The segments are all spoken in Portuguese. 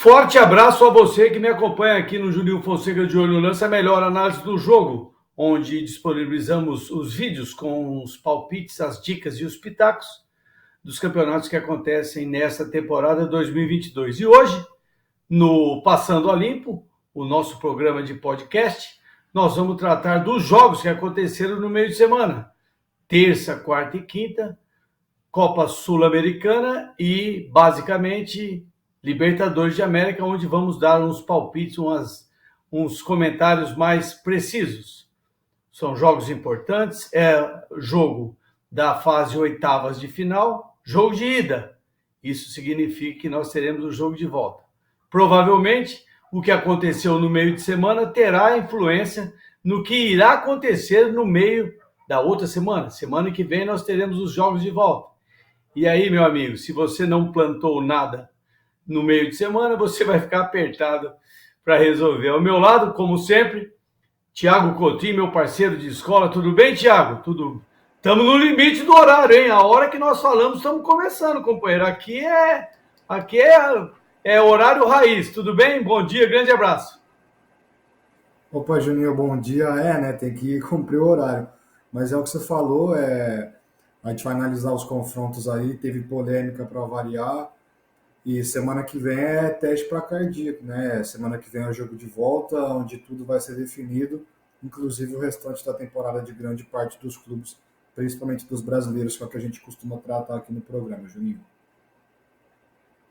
Forte abraço a você que me acompanha aqui no Juninho Fonseca de Olho no Lance, a melhor análise do jogo, onde disponibilizamos os vídeos com os palpites, as dicas e os pitacos dos campeonatos que acontecem nesta temporada 2022. E hoje, no Passando a Limpo, o nosso programa de podcast, nós vamos tratar dos jogos que aconteceram no meio de semana. Terça, quarta e quinta, Copa Sul-Americana e, basicamente, Libertadores de América, onde vamos dar uns palpites, uns comentários mais precisos. São jogos importantes, é jogo da fase oitavas de final, jogo de ida. Isso significa que nós teremos o jogo de volta. Provavelmente, o que aconteceu no meio de semana terá influência no que irá acontecer no meio da outra semana. Semana que vem nós teremos os jogos de volta. E aí, meu amigo, se você não plantou nada no meio de semana, você vai ficar apertado para resolver. Ao meu lado, como sempre, Thiago Coutinho, meu parceiro de escola. Tudo bem, Thiago? Tudo. Estamos no limite do horário, hein? A hora que nós falamos, estamos começando, companheiro. Aqui é horário raiz. Tudo bem? Bom dia, grande abraço. Opa, Juninho, bom dia. Né? Tem que cumprir o horário. Mas é o que você falou, a gente vai analisar os confrontos aí, teve polêmica para variar. E semana que vem é teste para cardíaco, né? Semana que vem é o jogo de volta, onde tudo vai ser definido, inclusive o restante da temporada de grande parte dos clubes, principalmente dos brasileiros, que é o que a gente costuma tratar aqui no programa, Juninho.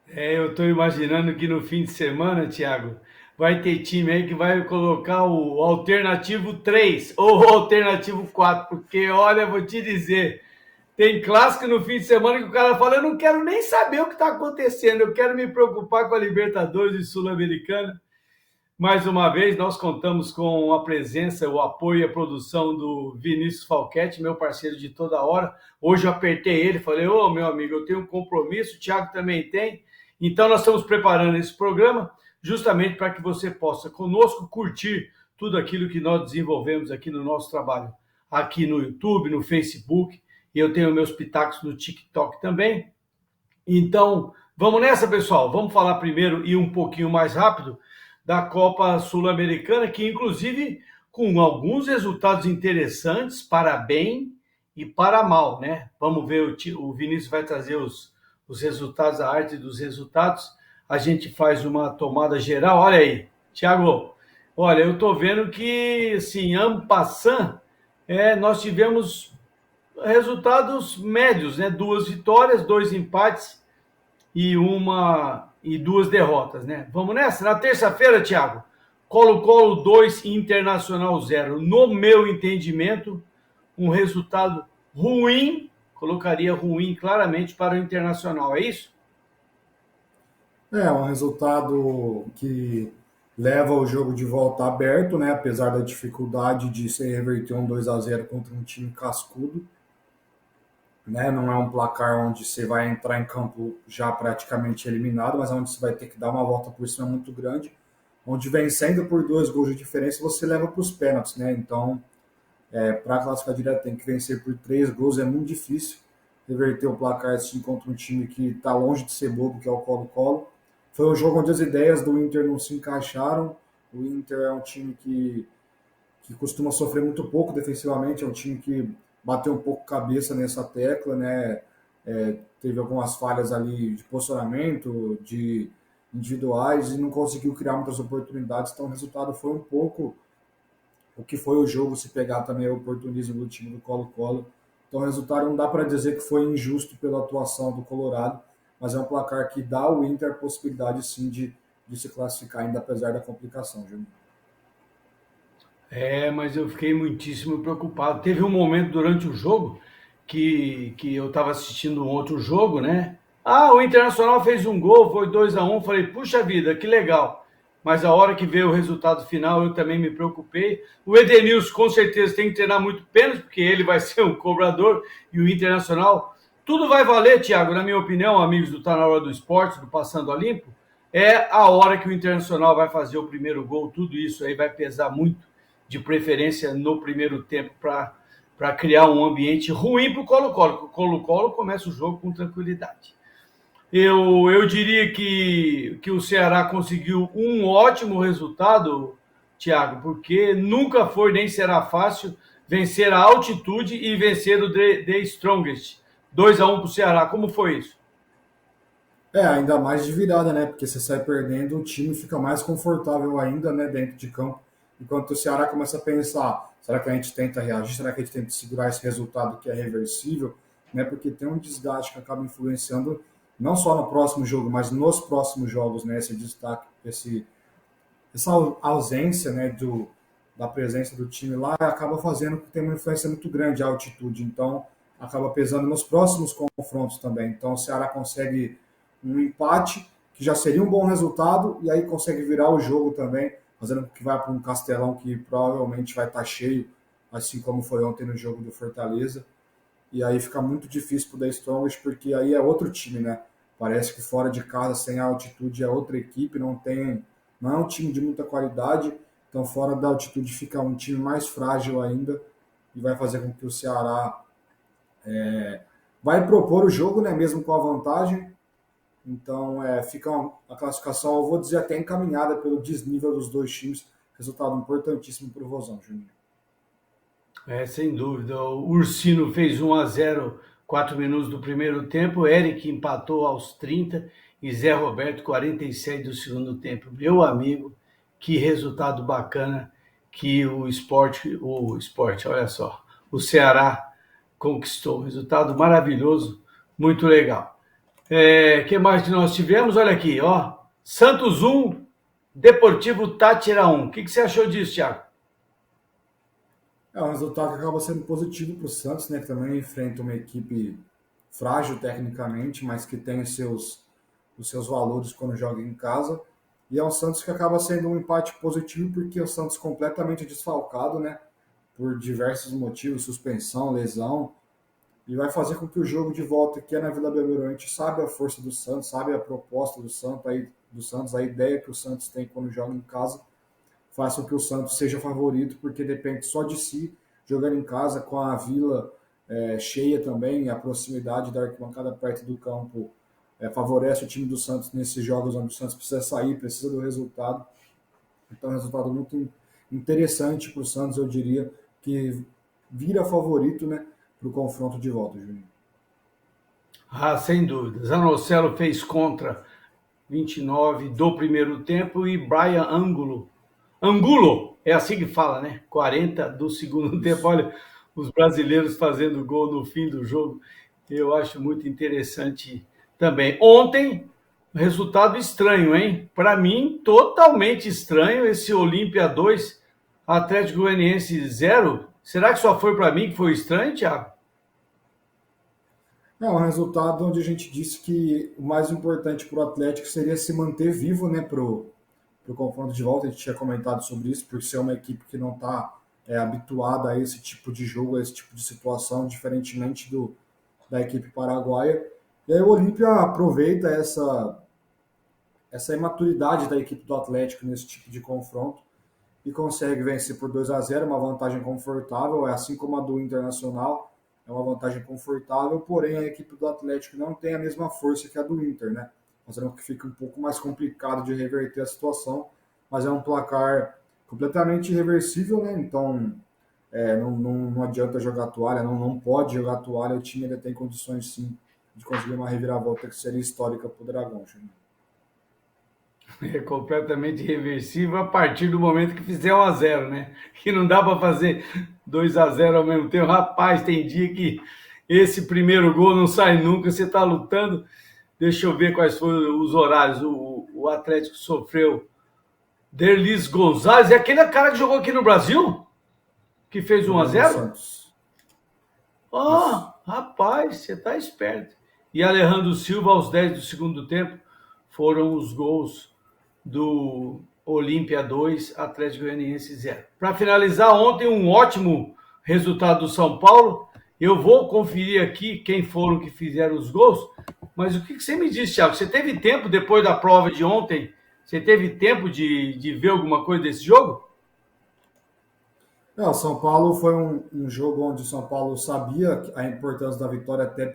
Eu estou imaginando que no fim de semana, Thiago, vai ter time aí que vai colocar o alternativo 3 ou o alternativo 4, porque, olha, vou te dizer, tem clássico no fim de semana que o cara fala, eu não quero nem saber o que está acontecendo, eu quero me preocupar com a Libertadores e Sul-Americana. Mais uma vez, nós contamos com a presença, o apoio e a produção do Vinícius Falquete, meu parceiro de toda hora. Hoje eu apertei ele, falei, meu amigo, eu tenho um compromisso, o Thiago também tem. Então nós estamos preparando esse programa justamente para que você possa conosco curtir tudo aquilo que nós desenvolvemos aqui no nosso trabalho, aqui no YouTube, no Facebook, e eu tenho meus pitacos no TikTok também. Então, vamos nessa, pessoal. Vamos falar primeiro e um pouquinho mais rápido da Copa Sul-Americana, que inclusive com alguns resultados interessantes, para bem e para mal, né? Vamos ver, o Vinícius vai trazer os resultados, a arte dos resultados. A gente faz uma tomada geral. Olha aí, Thiago, olha, eu estou vendo que, assim, en passant, nós tivemos resultados médios, né? 2 vitórias, 2 empates e 2 derrotas, né? Vamos nessa? Na terça-feira, Thiago, Colo-Colo 2, Internacional 0. No meu entendimento, um resultado ruim, colocaria ruim claramente para o Internacional, é isso? Um resultado que leva o jogo de volta aberto, né? Apesar da dificuldade de se reverter um 2-0 contra um time cascudo. Né? Não é um placar onde você vai entrar em campo já praticamente eliminado, mas onde você vai ter que dar uma volta por cima muito grande, onde vencendo por 2 gols de diferença você leva para os pênaltis, né? Então, para classificar direto tem que vencer por 3 gols, é muito difícil reverter o placar assim contra um time que está longe de ser bobo, que é o Colo-Colo. Foi um jogo onde as ideias do Inter não se encaixaram. O Inter é um time que costuma sofrer muito pouco defensivamente, é um time que bateu um pouco cabeça nessa tecla, né? Teve algumas falhas ali de posicionamento, de individuais, e não conseguiu criar muitas oportunidades, então o resultado foi um pouco o que foi o jogo, se pegar também o oportunismo do time do Colo-Colo. Então o resultado não dá para dizer que foi injusto pela atuação do Colorado, mas é um placar que dá ao Inter a possibilidade sim de se classificar, ainda apesar da complicação, Júnior. Mas eu fiquei muitíssimo preocupado. Teve um momento durante o jogo que eu estava assistindo um outro jogo, né? O Internacional fez um gol, foi 2-1. Falei, puxa vida, que legal. Mas a hora que veio o resultado final, eu também me preocupei. O Edenilson, com certeza, tem que treinar muito pênalti, porque ele vai ser um cobrador, e o Internacional. Tudo vai valer, Thiago, na minha opinião, amigos do Tá Na Hora do Esporte, do Passando a Limpo, é a hora que o Internacional vai fazer o primeiro gol. Tudo isso aí vai pesar muito, de preferência no primeiro tempo, para criar um ambiente ruim para o Colo-Colo. O Colo-Colo começa o jogo com tranquilidade. Eu diria que o Ceará conseguiu um ótimo resultado, Thiago, porque nunca foi nem será fácil vencer a altitude e vencer o The Strongest. 2-1 para o Ceará. Como foi isso? Ainda mais de virada, né? Porque você sai perdendo, o time fica mais confortável ainda, né, dentro de campo. Enquanto o Ceará começa a pensar, será que a gente tenta reagir? Será que a gente tenta segurar esse resultado que é reversível? Né? Porque tem um desgaste que acaba influenciando não só no próximo jogo, mas nos próximos jogos, né? Esse destaque, essa ausência, né, da presença do time lá acaba fazendo que tem uma influência muito grande a altitude. Então, acaba pesando nos próximos confrontos também. Então, o Ceará consegue um empate, que já seria um bom resultado, e aí consegue virar o jogo também, fazendo com que vá para um Castelão que provavelmente vai estar cheio, assim como foi ontem no jogo do Fortaleza. E aí fica muito difícil para o The Strongest, porque aí é outro time, né? Parece que fora de casa, sem a altitude, é outra equipe, não é um time de muita qualidade, então fora da altitude fica um time mais frágil ainda e vai fazer com que o Ceará vai propor o jogo, né? Mesmo com a vantagem. Então fica a classificação, eu vou dizer, até encaminhada pelo desnível dos dois times. Resultado importantíssimo para o Vozão, Juninho. Sem dúvida. O Ursino fez 1-0, 4 minutos do primeiro tempo. Eric empatou aos 30 e Zé Roberto 47 do segundo tempo. Meu amigo, que resultado bacana que o esporte, olha só, o Ceará conquistou. Resultado maravilhoso, muito legal. Que mais que nós tivemos? Olha aqui, ó. Santos 1, Deportivo Táchira 1. O que você achou disso, Thiago? É um resultado que acaba sendo positivo para o Santos, né? Que também enfrenta uma equipe frágil tecnicamente, mas que tem os seus valores quando joga em casa. E é um Santos que acaba sendo um empate positivo, porque o Santos completamente desfalcado, né? Por diversos motivos, suspensão, lesão, e vai fazer com que o jogo de volta que é na Vila Belmiro, a gente sabe a força do Santos, sabe a proposta do Santos, a ideia que o Santos tem quando joga em casa, faça com que o Santos seja favorito, porque depende só de si, jogando em casa com a Vila cheia também, a proximidade da arquibancada perto do campo favorece o time do Santos nesses jogos onde o Santos precisa sair, precisa do resultado. Então, é um resultado muito interessante para o Santos, eu diria, que vira favorito, né, para o confronto de volta, Juninho. Sem dúvida. Zanocelo fez contra 29 do primeiro tempo e Brian Angulo, é assim que fala, né? 40 do segundo tempo. Isso. Olha, os brasileiros fazendo gol no fim do jogo. Eu acho muito interessante também. Ontem, resultado estranho, hein? Para mim, totalmente estranho esse Olímpia 2, Atlético Goianiense 0. Será que só foi para mim que foi estranho, Thiago? É um resultado onde a gente disse que o mais importante para o Atlético seria se manter vivo, né, para o confronto de volta. A gente tinha comentado sobre isso, por ser uma equipe que não está habituada a esse tipo de jogo, a esse tipo de situação, diferentemente da equipe paraguaia. E aí o Olímpia aproveita essa imaturidade da equipe do Atlético nesse tipo de confronto e consegue vencer por 2-0, uma vantagem confortável, é assim como a do Internacional, é uma vantagem confortável, porém a equipe do Atlético não tem a mesma força que a do Inter, né? Fazendo com que fique um pouco mais complicado de reverter a situação, mas é um placar completamente irreversível, né? Então não adianta jogar toalha, não pode jogar toalha, o time ainda tem condições sim de conseguir uma reviravolta que seria histórica para o Dragão. É completamente irreversível a partir do momento que fizer 1-0, né? Que não dá para fazer 2-0 ao mesmo tempo. Rapaz, tem dia que esse primeiro gol não sai nunca, você está lutando. Deixa eu ver quais foram os horários. O Atlético sofreu. Derlis Gonzalez, é aquele cara que jogou aqui no Brasil? Que fez um a Jogou no zero? Santos. Oh, Isso. rapaz, você está esperto. E Alejandro Silva, aos 10 do segundo tempo, foram os gols do Olímpia 2, Atlético Goianiense 0. Para finalizar, ontem um ótimo resultado do São Paulo. Eu vou conferir aqui quem foram que fizeram os gols, mas o que você me disse, Thiago? Você teve tempo depois da prova de ontem? Você teve tempo de ver alguma coisa desse jogo? O São Paulo foi um jogo onde o São Paulo sabia a importância da vitória até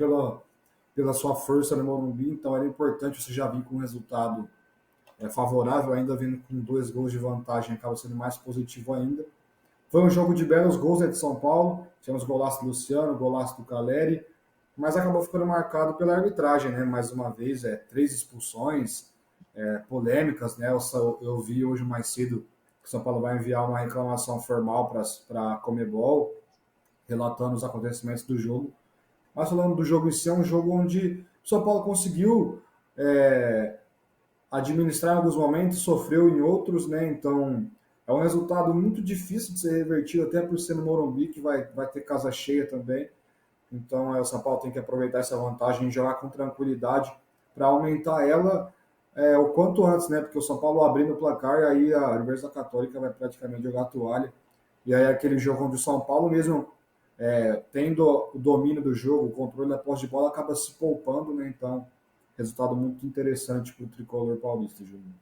pela sua força no Morumbi, então era importante você já vir com um resultado favorável, ainda vindo com 2 gols de vantagem, acaba sendo mais positivo ainda. Foi um jogo de belos gols, né, de São Paulo, tivemos golaço do Luciano, golaço do Caleri, mas acabou ficando marcado pela arbitragem, né? Mais uma vez, 3 expulsões, polêmicas, né? Eu vi hoje mais cedo que o São Paulo vai enviar uma reclamação formal para a Conmebol, relatando os acontecimentos do jogo. Mas falando do jogo em si, é um jogo onde o São Paulo conseguiu administrar em alguns momentos, sofreu em outros, né? Então é um resultado muito difícil de ser revertido, até por ser no Morumbi, que vai ter casa cheia também. Então o São Paulo tem que aproveitar essa vantagem e jogar com tranquilidade para aumentar ela o quanto antes, né? Porque o São Paulo abrindo o placar, e aí a Universidade Católica vai praticamente jogar a toalha. E aí aquele jogo onde o São Paulo mesmo tendo o domínio do jogo, o controle da posse de bola, acaba se poupando, né? Então, resultado muito interessante para o tricolor paulista, Júnior.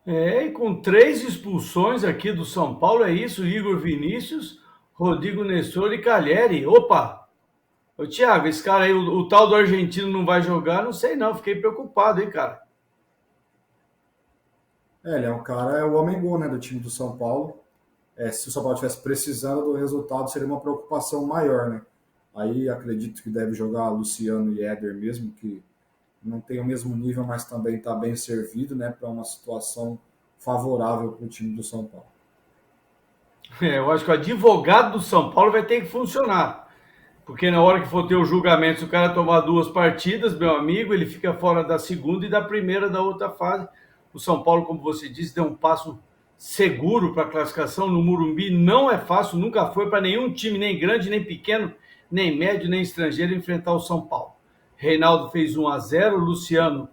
E com 3 expulsões aqui do São Paulo, é isso, Igor Vinícius, Rodrigo Nestor e Caleri. Opa! Ô, Thiago, esse cara aí, o tal do argentino não vai jogar? Não sei não, fiquei preocupado, hein, cara? Ele é um cara, é o homem-gol, né, do time do São Paulo. Se o São Paulo estivesse precisando do resultado, seria uma preocupação maior, né? Aí acredito que deve jogar Luciano e Éder mesmo, que não tem o mesmo nível, mas também está bem servido, né, para uma situação favorável para o time do São Paulo. Eu acho que o advogado do São Paulo vai ter que funcionar. Porque na hora que for ter o julgamento, se o cara tomar 2 partidas, meu amigo, ele fica fora da segunda e da primeira da outra fase. O São Paulo, como você disse, deu um passo seguro para a classificação no Morumbi. Não é fácil, nunca foi para nenhum time, nem grande, nem pequeno, nem médio, nem estrangeiro, enfrentar o São Paulo. Reinaldo fez 1-0, o Luciano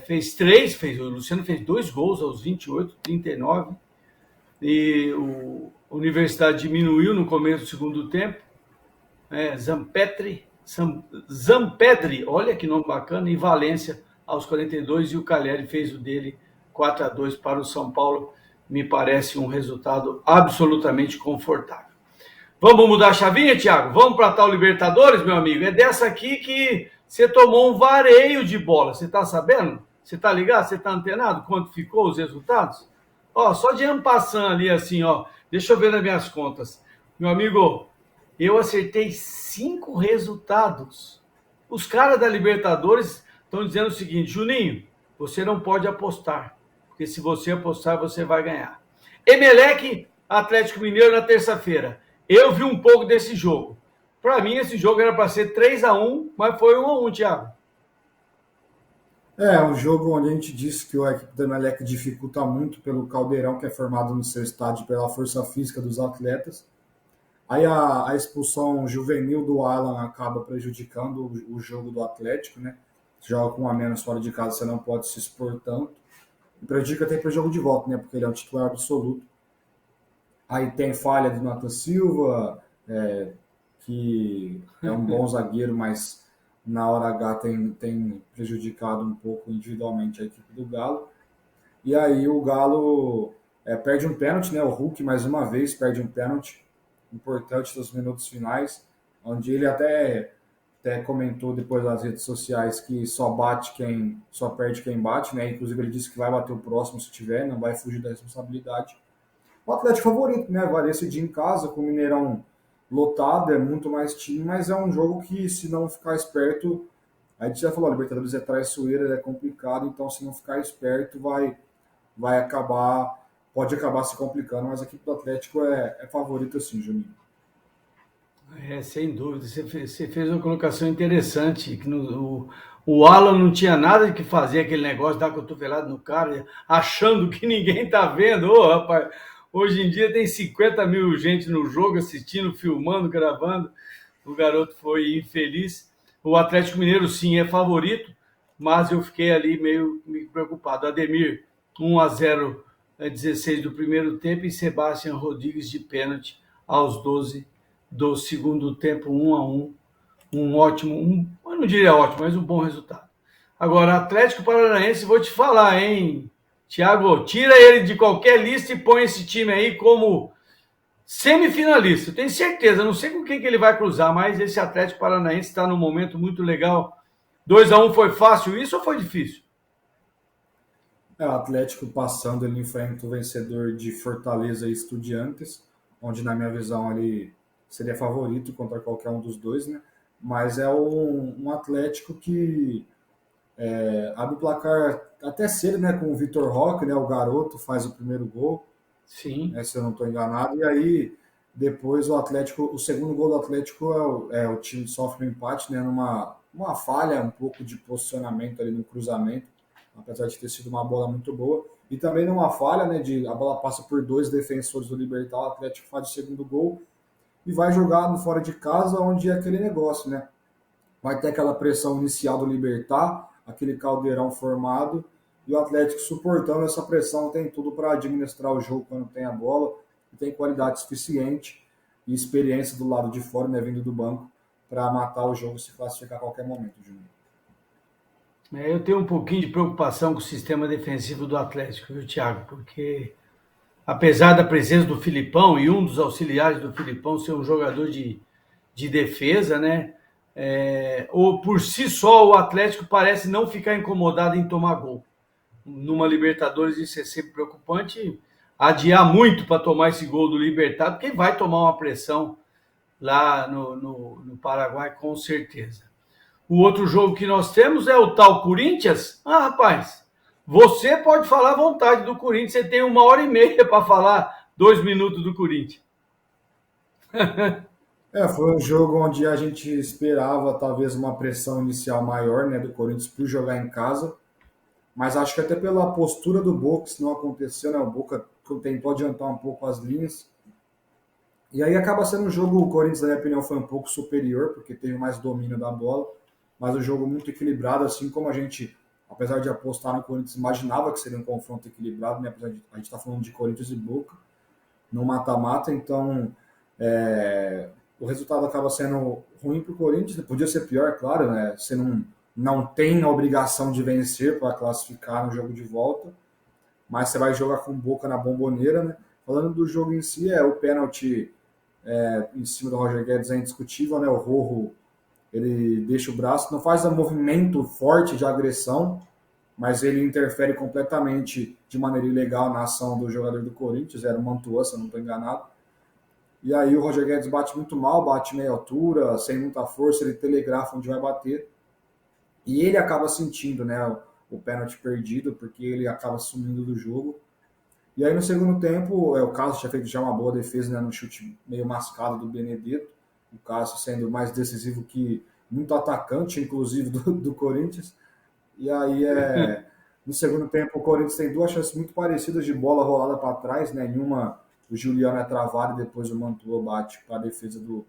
fez 3, o Luciano fez 2 gols aos 28, 39. E o Universidade diminuiu no começo do segundo tempo. Zampedri, olha que nome bacana, e Valência aos 42, e o Caleri fez o dele 4-2 para o São Paulo. Me parece um resultado absolutamente confortável. Vamos mudar a chavinha, Thiago? Vamos para a tal Libertadores, meu amigo? É dessa aqui que você tomou um vareio de bola. Você está sabendo? Você está ligado? Você está antenado? Quanto ficou os resultados? Ó, só de ano passando ali assim, ó. Deixa eu ver nas minhas contas. Meu amigo, eu acertei 5 resultados. Os caras da Libertadores estão dizendo o seguinte: Juninho, você não pode apostar, porque se você apostar, você vai ganhar. Emelec, Atlético Mineiro na terça-feira. Eu vi um pouco desse jogo. Para mim, esse jogo era para ser 3-1, mas foi 1-1, Thiago. Um jogo onde a gente disse que a equipe do Emelec dificulta muito pelo caldeirão que é formado no seu estádio, pela força física dos atletas. Aí a expulsão juvenil do Alan acaba prejudicando o jogo do Atlético, né? Joga com um a menos fora de casa, você não pode se expor tanto. E prejudica até para o jogo de volta, né? Porque ele é um titular absoluto. Aí tem falha do Nathan Silva, que é um bom zagueiro, mas na hora H tem prejudicado um pouco individualmente a equipe do Galo. E aí o Galo perde um pênalti, né? O Hulk, mais uma vez, perde um pênalti importante nos minutos finais, onde ele até comentou depois nas redes sociais que só perde quem bate, né? Inclusive ele disse que vai bater o próximo se tiver, não vai fugir da responsabilidade. O Atlético favorito, né? Vai decidir em casa, com o Mineirão lotado, é muito mais time, mas é um jogo que, se não ficar esperto, a gente já falou, a Libertadores é traiçoeira, é complicado, então se não ficar esperto, pode acabar se complicando, mas a equipe do Atlético é favorita sim, Juninho. Sem dúvida, você fez uma colocação interessante, que o Alan não tinha nada de que fazer aquele negócio, dar cotovelado no cara, achando que ninguém tá vendo. Ô, rapaz, hoje em dia tem 50 mil gente no jogo, assistindo, filmando, gravando. O garoto foi infeliz. O Atlético Mineiro, sim, é favorito, mas eu fiquei ali meio preocupado. Ademir, 1-0, 16 do primeiro tempo, e Sebastião Rodrigues de pênalti aos 12 do segundo tempo, 1-1. Eu não diria ótimo, mas um bom resultado. Agora, Atlético Paranaense, vou te falar, hein, Thiago, tira ele de qualquer lista e põe esse time aí como Semifinalista, tenho certeza. Não sei com quem que ele vai cruzar, mas esse Atlético Paranaense está num momento muito legal. 2-1 foi fácil isso ou foi difícil? O Atlético passando, ele enfrenta o vencedor de Fortaleza e Estudiantes, onde, na minha visão, ele seria favorito contra qualquer um dos dois, né? Mas é um Atlético que abre o placar até cedo, né? Com o Vitor Roque, né? O garoto faz o primeiro gol, Sim. né, se eu não estou enganado. E aí, depois o Atlético, o segundo gol do Atlético o time sofre um empate, né? Uma falha, um pouco de posicionamento ali no cruzamento, apesar de ter sido uma bola muito boa. E também numa falha, né? A bola passa por dois defensores do Libertad, o Atlético faz o segundo gol e vai jogar no fora de casa, onde é aquele negócio, né? Vai ter aquela pressão inicial do Libertad, aquele caldeirão formado, e o Atlético suportando essa pressão tem tudo para administrar o jogo quando tem a bola, e tem qualidade suficiente e experiência do lado de fora, né, vindo do banco, para matar o jogo e se classificar a qualquer momento, Júnior. Eu tenho um pouquinho de preocupação com o sistema defensivo do Atlético, viu, Thiago? Porque apesar da presença do Filipão e um dos auxiliares do Filipão ser um jogador de defesa, né? Ou por si só o Atlético parece não ficar incomodado em tomar gol. Numa Libertadores isso é sempre preocupante, adiar muito para tomar esse gol do Libertad, porque vai tomar uma pressão lá no Paraguai com certeza. O outro jogo que nós temos é o tal Corinthians. Ah, rapaz, você pode falar à vontade do Corinthians, você tem 1h30 para falar 2 minutos do Corinthians. Foi um jogo onde a gente esperava talvez uma pressão inicial maior, né, do Corinthians por jogar em casa, mas acho que até pela postura do Boca isso não aconteceu, né? O Boca tentou adiantar um pouco as linhas. E aí acaba sendo um jogo, o Corinthians, na minha opinião, foi um pouco superior, porque teve mais domínio da bola, mas um jogo muito equilibrado, assim como a gente, apesar de apostar no Corinthians, imaginava que seria um confronto equilibrado, né? Apesar de a gente estar falando de Corinthians e Boca no mata-mata, então o resultado acaba sendo ruim para o Corinthians, podia ser pior, claro, né? Você não tem a obrigação de vencer para classificar no jogo de volta, mas você vai jogar com Boca na Bomboneira, né? Falando do jogo em si, o pênalti em cima do Roger Guedes é indiscutível, né? O Rojo, ele deixa o braço, não faz um movimento forte de agressão, mas ele interfere completamente de maneira ilegal na ação do jogador do Corinthians, era o Mantua, se eu não estou enganado. E aí o Roger Guedes bate muito mal, bate meia altura, sem muita força, ele telegrafa onde vai bater. E ele acaba sentindo, né, o pênalti perdido, porque ele acaba sumindo do jogo. E aí no segundo tempo, o Cássio tinha feito já uma boa defesa, né, no chute meio mascado do Benedetto, o Cássio sendo mais decisivo que muito atacante, inclusive, do Corinthians. E aí no segundo tempo o Corinthians tem duas chances muito parecidas de bola rolada para trás, né, em uma o Juliano é travado e depois o Mantua bate para a defesa do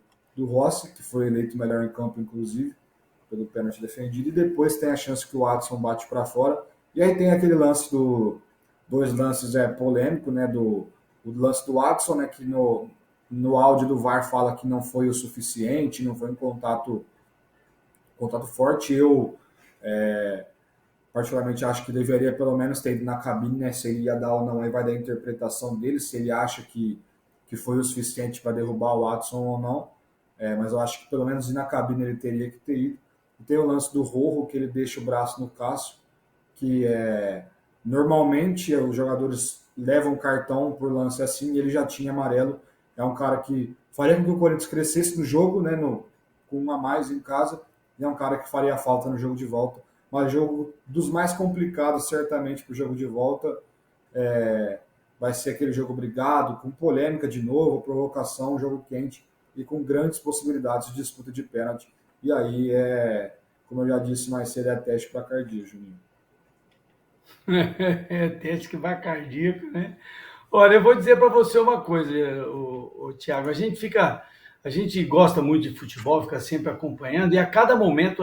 Rossi, que foi eleito o melhor em campo, inclusive, pelo pênalti defendido, e depois tem a chance que o Adson bate para fora. E aí tem aquele lance dois lances polêmico, né, o lance do Adson, né, que no áudio do VAR fala que não foi o suficiente, não foi um contato forte. Eu particularmente acho que deveria pelo menos ter ido na cabine, né? Se ele ia dar ou não, aí vai da interpretação dele, se ele acha que foi o suficiente para derrubar o Watson ou não. Mas eu acho que pelo menos ir na cabine ele teria que ter ido. E tem o lance do Rojo, que ele deixa o braço no Cássio, que normalmente os jogadores levam cartão por lance assim, e ele já tinha amarelo. É um cara que faria com que o Corinthians crescesse no jogo, né? Com um a mais em casa, e é um cara que faria falta no jogo de volta. Mas jogo dos mais complicados, certamente, para o jogo de volta. Vai ser aquele jogo brigado, com polêmica de novo, provocação, jogo quente e com grandes possibilidades de disputa de pênalti. E aí, como eu já disse mais cedo, é teste para cardíaco, Juninho. Teste que vai cardíaco, né? Olha, eu vou dizer para você uma coisa, o Thiago. A gente gosta muito de futebol, fica sempre acompanhando, e a cada momento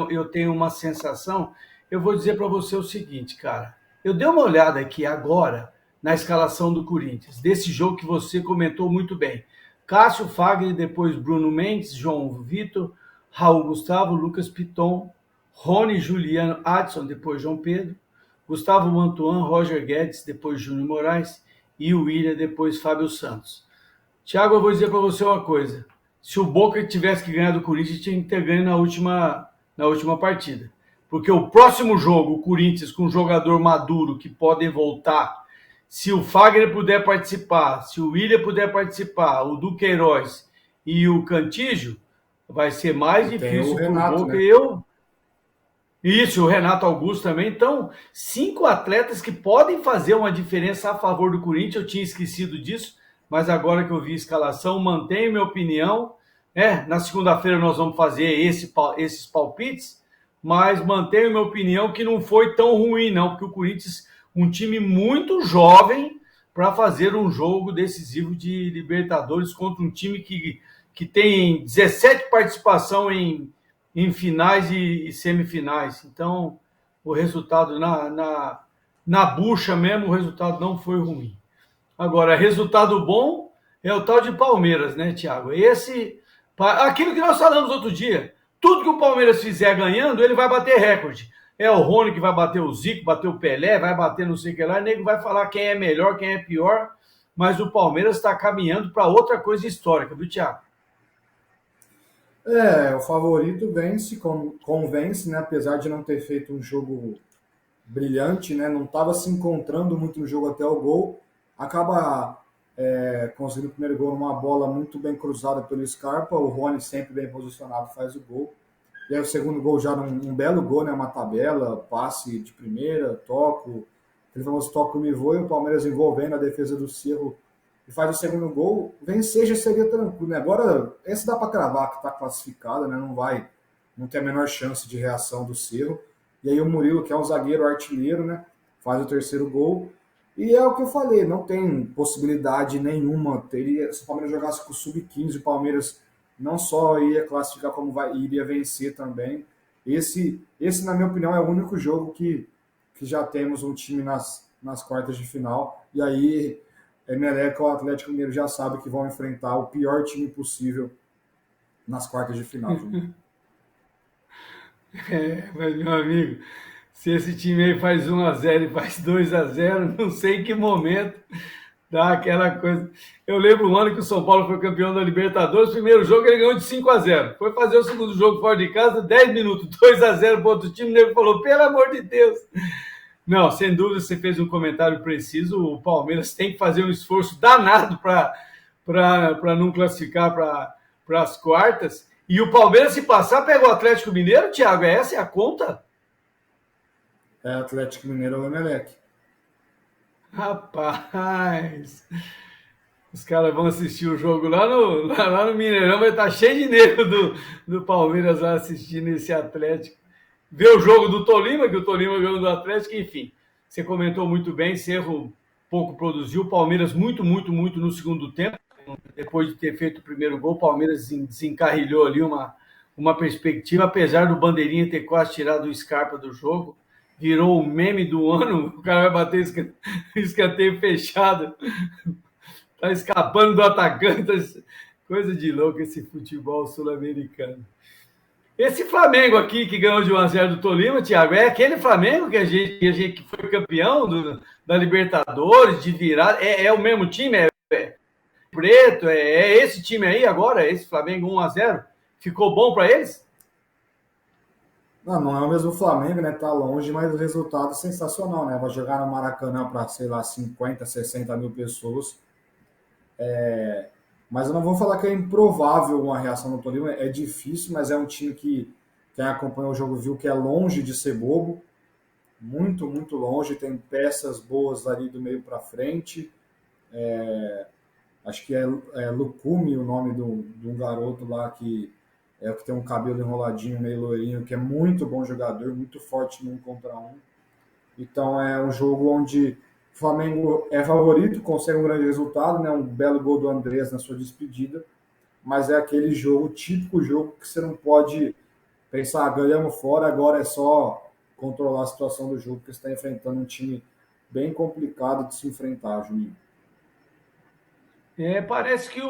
eu tenho uma sensação. Eu vou dizer para você o seguinte, cara. Eu dei uma olhada aqui agora na escalação do Corinthians, desse jogo que você comentou muito bem. Cássio, Fagner, depois Bruno Mendes, João Vitor, Raul Gustavo, Lucas Piton, Rony, Juliano, Adson, depois João Pedro, Gustavo Mantuan, Roger Guedes, depois Júnior Moraes e o William, depois Fábio Santos. Thiago, eu vou dizer para você uma coisa. Se o Boca tivesse que ganhar do Corinthians, tinha que ter ganho na última partida. Porque o próximo jogo, o Corinthians com um jogador maduro que podem voltar, se o Fagner puder participar, se o William puder participar, o Duqueiroz e o Cantígio, vai ser mais E tem o difícil para o Renato, Boca. né? Isso, o Renato Augusto também. Então, 5 atletas que podem fazer uma diferença a favor do Corinthians. Eu tinha esquecido disso, mas agora que eu vi a escalação, mantenho minha opinião. Na segunda-feira nós vamos fazer esses palpites, mas mantenho minha opinião que não foi tão ruim, não, porque o Corinthians, um time muito jovem para fazer um jogo decisivo de Libertadores contra um time que tem 17 participação em finais e semifinais. Então, o resultado na bucha mesmo, o resultado não foi ruim. Agora, resultado bom é o tal de Palmeiras, né, Thiago? Aquilo que nós falamos outro dia, tudo que o Palmeiras fizer ganhando, ele vai bater recorde. É o Rony que vai bater o Zico, bater o Pelé, vai bater não sei o que lá, e nego vai falar quem é melhor, quem é pior, mas o Palmeiras está caminhando para outra coisa histórica, viu, Thiago? O favorito vence, convence, né? Apesar de não ter feito um jogo brilhante, né? Não estava se encontrando muito no jogo até o gol. Acaba conseguindo o primeiro gol numa bola muito bem cruzada pelo Scarpa. O Rony, sempre bem posicionado, faz o gol. E aí o segundo gol já um belo gol, né? Uma tabela, passe de primeira, toco. Aquele famoso toco me voa, e o Palmeiras envolvendo a defesa do Cerro e faz o segundo gol. Vencer já seria tranquilo, né? Agora, esse dá para cravar que está classificado, né? Não tem a menor chance de reação do Cerro. E aí o Murilo, que é um zagueiro artilheiro, né? Faz o terceiro gol. E é o que eu falei, não tem possibilidade nenhuma. Se o Palmeiras jogasse com o sub-15, o Palmeiras não só ia classificar, como iria vencer também. Esse, na minha opinião, é o único jogo que já temos um time nas quartas de final. E aí, Emelec ou o Atlético Mineiro já sabe que vão enfrentar o pior time possível nas quartas de final. Mas, meu amigo, se esse time aí faz 1-0 e faz 2-0, não sei em que momento dá aquela coisa. Eu lembro um ano que o São Paulo foi campeão da Libertadores, primeiro jogo ele ganhou de 5-0. Foi fazer o segundo jogo fora de casa, 10 minutos, 2-0 para outro time, o nego falou, pelo amor de Deus. Não, sem dúvida, você fez um comentário preciso, o Palmeiras tem que fazer um esforço danado para não classificar para as quartas. E o Palmeiras, se passar, pega o Atlético Mineiro, Thiago, essa é a conta? Atlético Mineiro ou Emelec. Rapaz, os caras vão assistir o jogo lá no Mineirão, vai estar cheio de negro do Palmeiras lá assistindo esse Atlético. Ver o jogo do Tolima, que o Tolima ganhou do Atlético, enfim. Você comentou muito bem, Cerro pouco produziu, Palmeiras muito, muito, muito no segundo tempo. Depois de ter feito o primeiro gol, o Palmeiras desencarrilhou ali uma perspectiva, apesar do Bandeirinha ter quase tirado o Scarpa do jogo. Virou o meme do ano, o cara vai bater escanteio fechado, tá escapando do atacante, coisa de louco esse futebol sul-americano. Esse Flamengo aqui que ganhou de 1-0 do Tolima, Thiago, é aquele Flamengo que a gente foi campeão da Libertadores, de virar, é o mesmo time, preto, é esse time aí agora, esse Flamengo 1-0, ficou bom para eles? Não é o mesmo Flamengo, né? Tá longe, mas o resultado é sensacional, né? Vai jogar no Maracanã para, sei lá, 50, 60 mil pessoas. Mas eu não vou falar que é improvável uma reação no Tolima, é difícil, mas é um time que quem acompanha o jogo viu que é longe de ser bobo, muito, muito longe, tem peças boas ali do meio para frente. Acho que é Lucumi o nome de um garoto lá que é o que tem um cabelo enroladinho, meio loirinho, que é muito bom jogador, muito forte no 1 contra 1. Então é um jogo onde o Flamengo é favorito, consegue um grande resultado, né? Um belo gol do Andrés na sua despedida, mas é aquele jogo, típico jogo que você não pode pensar, ganhamos fora, agora é só controlar a situação do jogo, porque você está enfrentando um time bem complicado de se enfrentar, Juninho. Parece que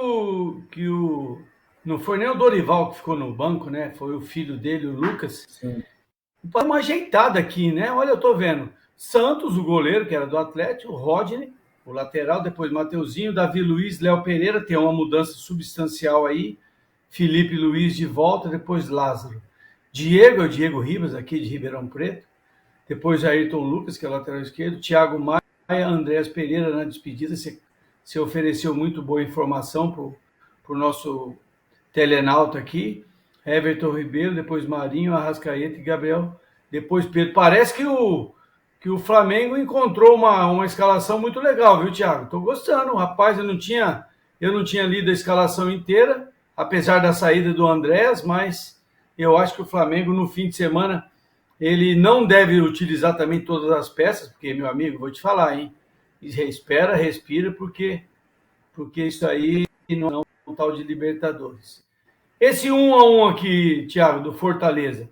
não foi nem o Dorival que ficou no banco, né? Foi o filho dele, o Lucas. Sim. Uma ajeitada aqui, né? Olha, eu tô vendo. Santos, o goleiro, que era do Atlético, Rodney, o lateral, depois Mateuzinho, Davi Luiz, Léo Pereira, tem uma mudança substancial aí, Felipe Luiz de volta, depois Lázaro. Diego, é o Diego Ribas, aqui de Ribeirão Preto, depois Ayrton Lucas, que é o lateral esquerdo, Thiago Maia, Andrés Pereira na despedida, se ofereceu muito boa informação para o nosso telenauta aqui, Everton Ribeiro, depois Marinho, Arrascaeta e Gabriel, depois Pedro. Parece que o Flamengo encontrou uma escalação muito legal, viu, Thiago? Estou gostando, rapaz, eu não tinha lido a escalação inteira, apesar da saída do Andrés, mas eu acho que o Flamengo no fim de semana ele não deve utilizar também todas as peças, porque, meu amigo, vou te falar, hein? Espera, respira, porque isso aí não é um tal de Libertadores. Esse 1-1 aqui, Thiago, do Fortaleza,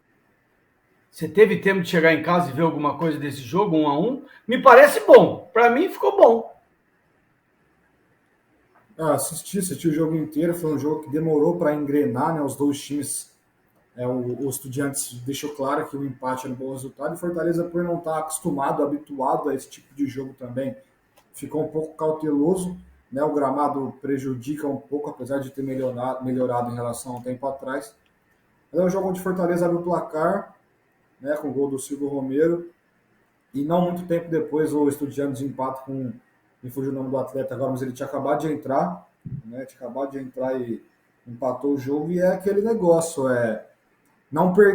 você teve tempo de chegar em casa e ver alguma coisa desse jogo, 1-1? Me parece bom. Para mim, ficou bom. Assisti o jogo inteiro. Foi um jogo que demorou para engrenar, né? Os dois times, o Estudiantes deixou claro que o empate era um bom resultado. E Fortaleza, por não estar acostumado, habituado a esse tipo de jogo também, ficou um pouco cauteloso. Né? O gramado prejudica um pouco, apesar de ter melhorado em relação a um tempo atrás. Mas é um jogo onde Fortaleza abre o placar, né, com o gol do Silvio Romero, e não muito tempo depois o Estudiantes empata com, me fugiu o nome do atleta agora, mas ele tinha acabado de entrar, né, e empatou o jogo, e é aquele negócio,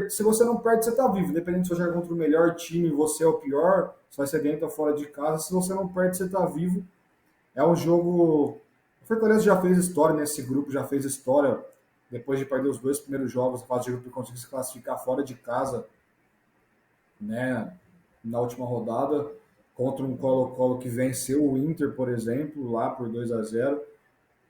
se você não perde, você tá vivo, independente se você jogar contra o melhor time, você é o pior, se vai ser dentro ou fora de casa, se você não perde, você tá vivo. É um jogo, o Fortaleza já fez história nesse grupo, já fez história, depois de perder os 2 primeiros jogos, fase de grupo e conseguir se classificar fora de casa, né, na última rodada, contra um Colo-Colo que venceu o Inter, por exemplo, lá por 2-0.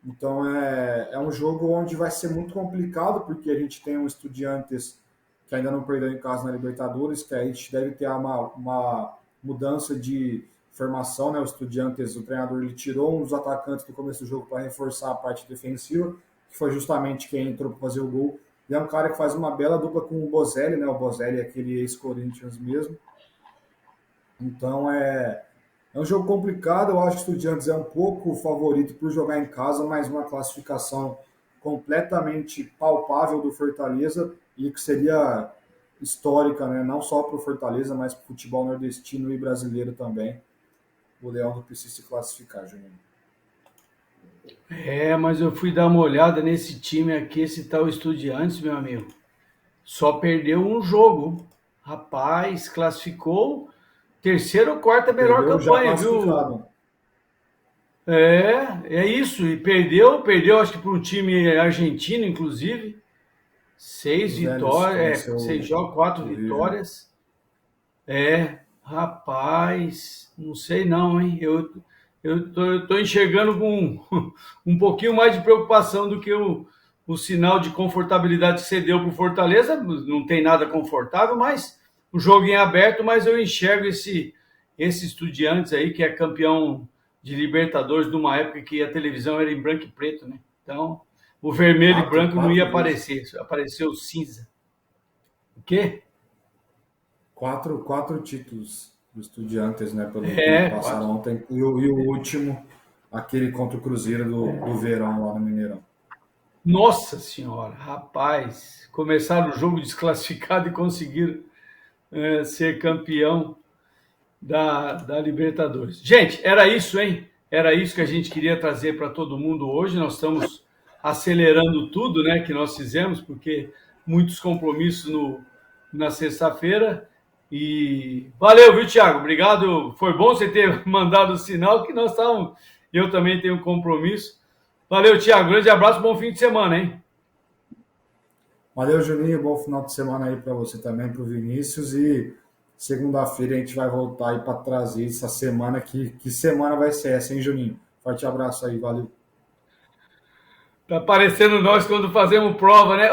Então é um jogo onde vai ser muito complicado, porque a gente tem um Estudiantes que ainda não perdeu em casa na Libertadores, que a gente deve ter uma mudança de formação, né? O Estudiantes, o treinador, ele tirou um dos atacantes do começo do jogo para reforçar a parte defensiva, que foi justamente quem entrou para fazer o gol. E é um cara que faz uma bela dupla com o Bozelli, né? O Bozelli é aquele ex-Corinthians mesmo. Então é um jogo complicado. Eu acho que o Estudiantes é um pouco favorito por jogar em casa, mas uma classificação completamente palpável do Fortaleza e que seria histórica, né? Não só para o Fortaleza, mas para o futebol nordestino e brasileiro também. O Leão não precisa se classificar, Juninho. Mas eu fui dar uma olhada nesse time aqui, esse tal Estudiantes, meu amigo. Só perdeu um jogo. Rapaz, classificou terceira ou quarta melhor campanha, viu? É isso. E perdeu acho que para um time argentino, inclusive. 6 vitórias, 6 jogos, 4 vitórias. Rapaz, não sei não, hein? Eu tô enxergando com um pouquinho mais de preocupação do que o sinal de confortabilidade que você deu para o Fortaleza. Não tem nada confortável, mas o jogo em aberto, mas eu enxergo esse Estudiantes aí, que é campeão de Libertadores numa época que a televisão era em branco e preto, né? Então, o vermelho e branco não ia aparecer, apareceu cinza. O quê? Quatro títulos do Estudiantes, né? Pelo que passaram ontem. E o último, aquele contra o Cruzeiro do verão lá no Mineirão. Nossa Senhora, rapaz, começaram o jogo desclassificado e conseguiram ser campeão da Libertadores. Gente, era isso, hein? Era isso que a gente queria trazer para todo mundo hoje. Nós estamos acelerando tudo, né, que nós fizemos, porque muitos compromissos na sexta-feira. E valeu, viu, Thiago? Obrigado. Foi bom você ter mandado o sinal que nós estávamos. Eu também tenho um compromisso. Valeu, Thiago. Grande abraço, bom fim de semana, hein? Valeu, Juninho. Bom final de semana aí para você também, para o Vinícius. E segunda-feira a gente vai voltar aí para trazer essa semana. Que semana vai ser essa, hein, Juninho? Forte abraço aí, valeu. Tá parecendo nós quando fazemos prova, né?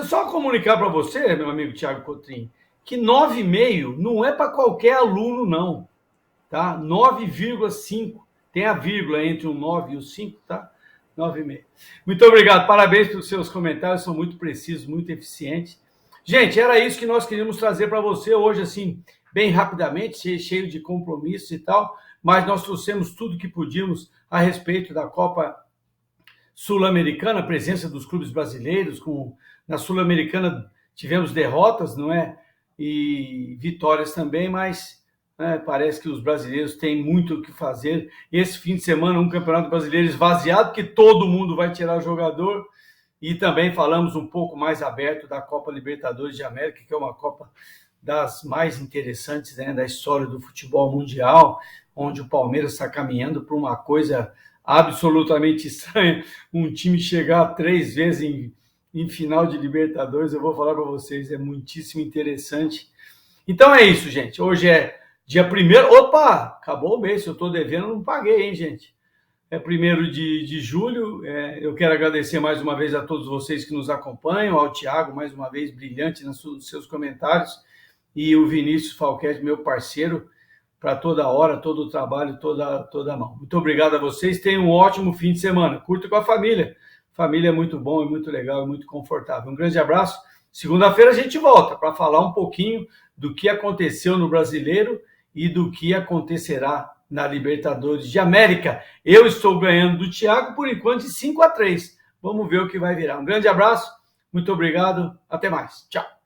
Só comunicar para você, meu amigo Thiago Cotrim, que 9,5 não é para qualquer aluno, não. Tá? 9,5. Tem a vírgula entre o 9 e o 5, tá? 9,5. Muito obrigado, parabéns pelos seus comentários, são muito precisos, muito eficientes. Gente, era isso que nós queríamos trazer para você hoje, assim, bem rapidamente, cheio de compromissos e tal, mas nós trouxemos tudo que podíamos a respeito da Copa Sul-Americana, a presença dos clubes brasileiros. Na Sul-Americana tivemos derrotas, não é? E vitórias também, mas parece que os brasileiros têm muito o que fazer. Esse fim de semana, um campeonato brasileiro esvaziado, porque todo mundo vai tirar jogador. E também falamos um pouco mais aberto da Copa Libertadores de América, que é uma Copa das mais interessantes, né, da história do futebol mundial, onde o Palmeiras está caminhando para uma coisa absolutamente estranha, um time chegar 3 vezes em final de Libertadores. Eu vou falar para vocês, é muitíssimo interessante. Então é isso, gente. Hoje é dia 1º. Opa, acabou o mês. Se eu estou devendo, não paguei, hein, gente? É 1º de julho. Eu quero agradecer mais uma vez a todos vocês que nos acompanham, ao Thiago, mais uma vez, brilhante nos seus comentários, e o Vinícius Falquete, meu parceiro, para toda hora, todo o trabalho, toda a mão. Muito obrigado a vocês. Tenham um ótimo fim de semana. Curta com a família. Família é muito bom, é muito legal, é muito confortável. Um grande abraço. Segunda-feira a gente volta para falar um pouquinho do que aconteceu no Brasileiro e do que acontecerá na Libertadores de América. Eu estou ganhando do Thiago, por enquanto, de 5-3. Vamos ver o que vai virar. Um grande abraço, muito obrigado, até mais. Tchau.